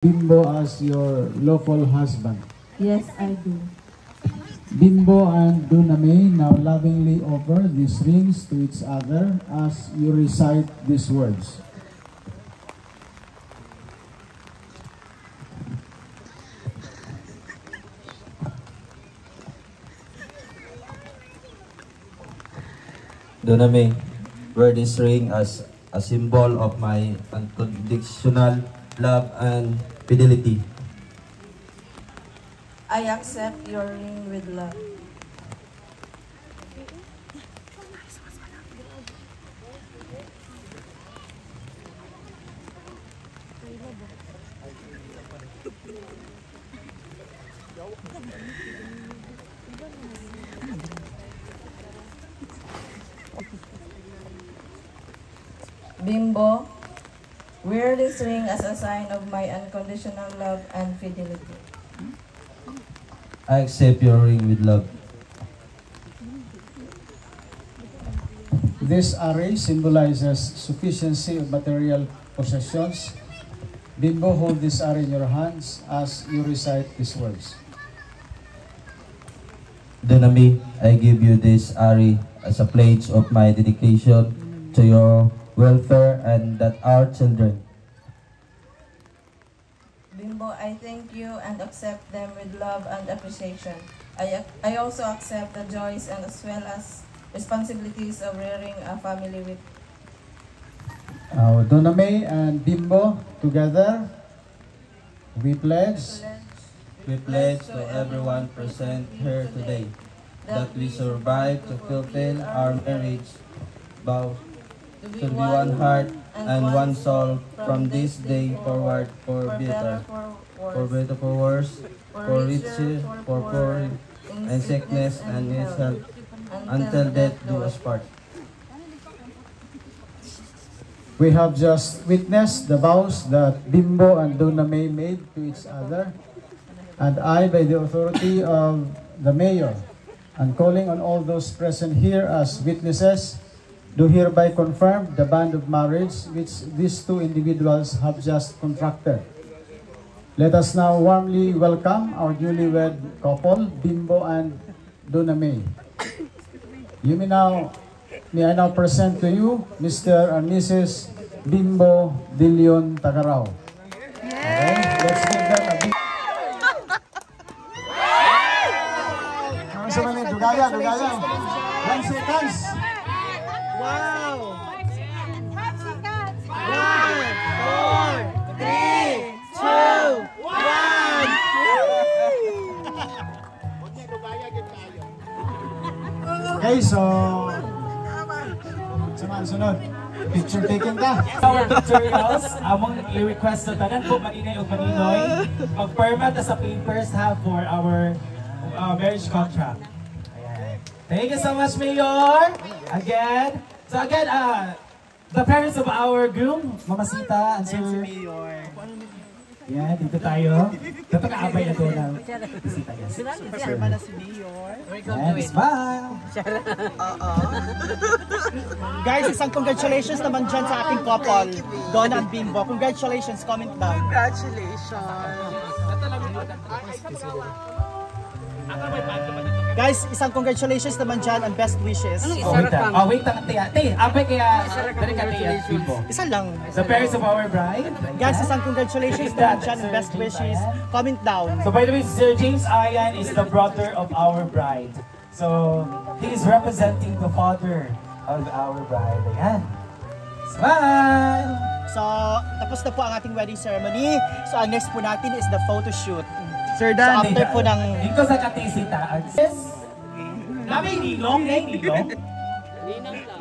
Bimbo as your lawful husband. Yes, I do. Bimbo and Duname now lovingly offer these rings to each other as you recite these words. Duname, wear this ring as a symbol of my unconditional love and fidelity. I accept your ring with love. Bimbo, wear this ring as a sign of my unconditional love and fidelity. I accept your ring with love. This array symbolizes sufficiency of material possessions. Bimbo, hold this array in your hands as you recite these words. Duname, I give you this Ari as a pledge of my dedication to your welfare and that our children. Bimbo, I thank you and accept them with love and appreciation. I also accept the joys and as well as responsibilities of rearing a family with. Duname and Bimbo together, we pledge. We pledge to everyone present here today that we survive to fulfill our marriage vow to be one heart and one soul from this day forward for better, for worse, for richer, for poor, and sickness and his health, until death do us part. We have just witnessed the vows that Bimbo and Duname made to each other, and I, by the authority of the mayor, and calling on all those present here as witnesses, do hereby confirm the bond of marriage which these two individuals have just contracted. Let us now warmly welcome our newlywed couple, Bimbo and Duname. May I now present to you Mr. and Mrs. Bimbo Dilion Tagarao. Okay, let's give them a big... Dugaya. 1 seconds. Wow! 1, 4, 3, 2, 1! Okay, so... Sunod. Picture taken ka. Our tutorials, among i-request sa tanan po, maninay o maninoy, mag-perma sa papers ha for our marriage contract. Ayan. Thank you so much, Mayor! Again, the parents of our groom, Mama Sita and Sir Mayor. Yan, dito tayo. Dato kaabay na doon ng bisita yan. Perma na si Mayor. And smile! Guys, isang congratulations naman dyan sa ating couple, Donna and Bimbo. Congratulations, comment down. Guys, isang congratulations naman dyan and best wishes. Wait lang, Te, abay kaya, dali ka Te, Bimbo. Isa lang. The parents of our bride. Guys, isang congratulations naman dyan and best wishes. Comment down. So by the way, Sir James Ayan is the brother of our bride. So he is representing the father of our bride. Ayan. Smile! So, tapos na po ang ating wedding ceremony. So, ang next po natin is the photo shoot. Sir Dan, so, after po ng... Dito sa katisita. Yes! Labi, nilong.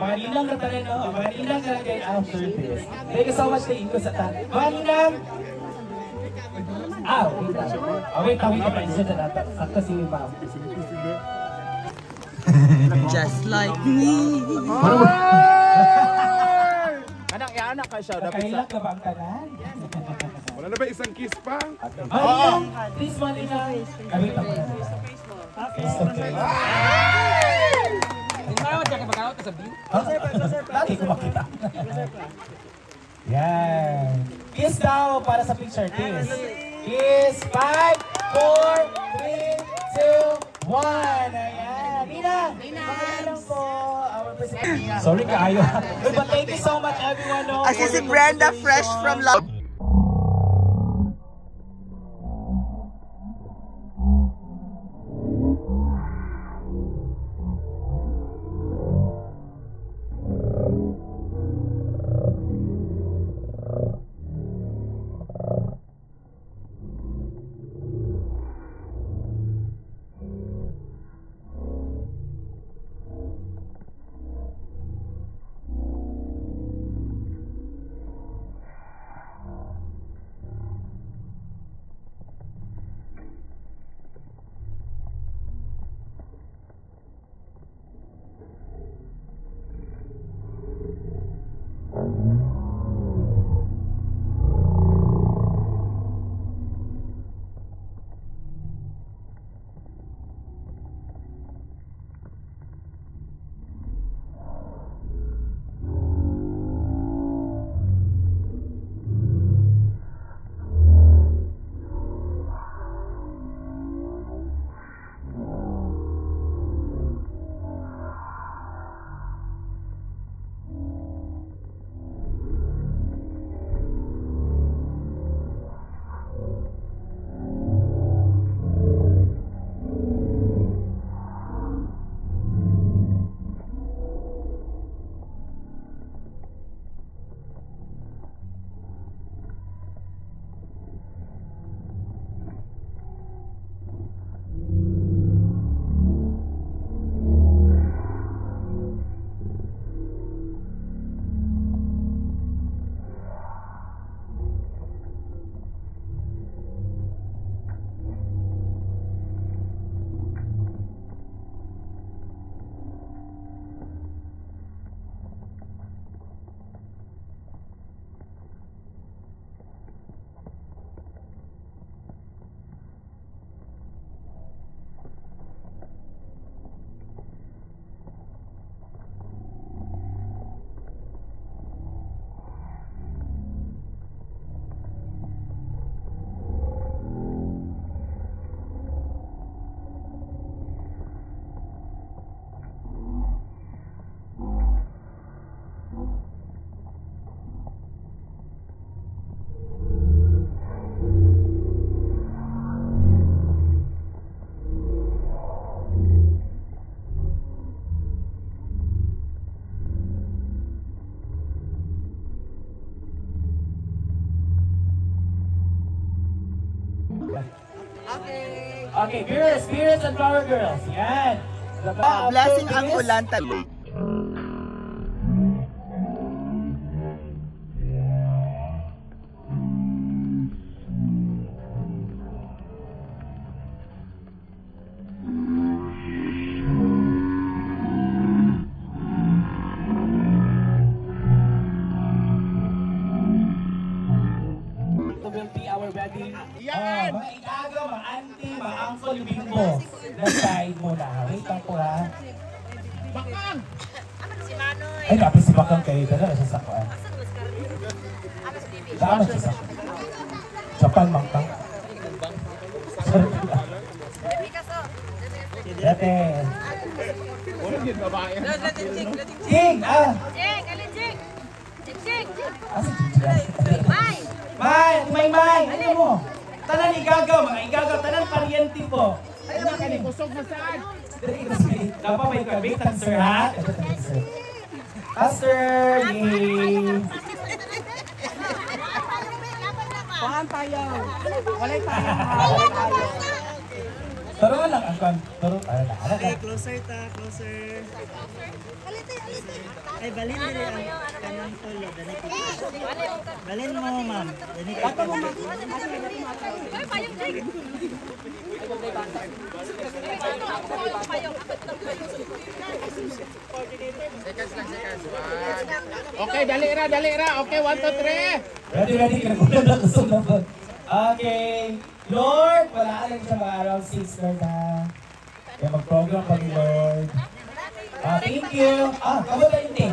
Maninang na tayo, no? Maninang ka kayo after this. Thank you so much to Ingo sa tan. Maninang! Wait ka pa isa na natin. Sakto si Ma'am. Just like me. Anak, anak ka siya. Kailan ka ba ang tanan? Wala na ba isang kiss pa? Please, Maninang. Kami pa. Face to face. Lagi ko makita. Yan. Kiss daw para sa picture. Kiss. Kiss. 5, 4, 3, 2, 1. Ayan. Nina. Pangalan po. Our president. Sorry kaayo. But thank you so much everyone. As si Brenda fresh from love. Okay, girls, spirits and flower girls. Yan. Blessing ang ulan talaga. Will be our wedding. Yan! Mga ikaga, mga auntie, mga uncle, bimbo. Nag-side muna. Wait lang po ha. Bakang! Ay, napis si Bakang kayo. Dala na siya sa kuwan. Saan siya sa kuwan? Japan, Mangkang. Dati. Jing! Ah! Jing! Alin Jing? Jing! Asa Jing? May! Ano mo? Tanan igagaw, mga igagaw, tanan pariente po. Ay, mga kanin. Kusog na saan? Dapat may kabitan, sir, ha? Pastor! Yay! Pahan tayo. Walay tayo. Walay tayo. Taro lang ang kan. Taro. Okay, closer ta, closer. Ay, balin din ang kanang tulo. Balin mo, ma'am. Ato mo, ma'am. Okay, dali ra. Okay, 1, 2, 3. Ready. Okay. Lord, wala lang siya mga around 6, Lord, ha? Kaya mag-program pa ni Lord. Thank you. Kamo tayo, hindi.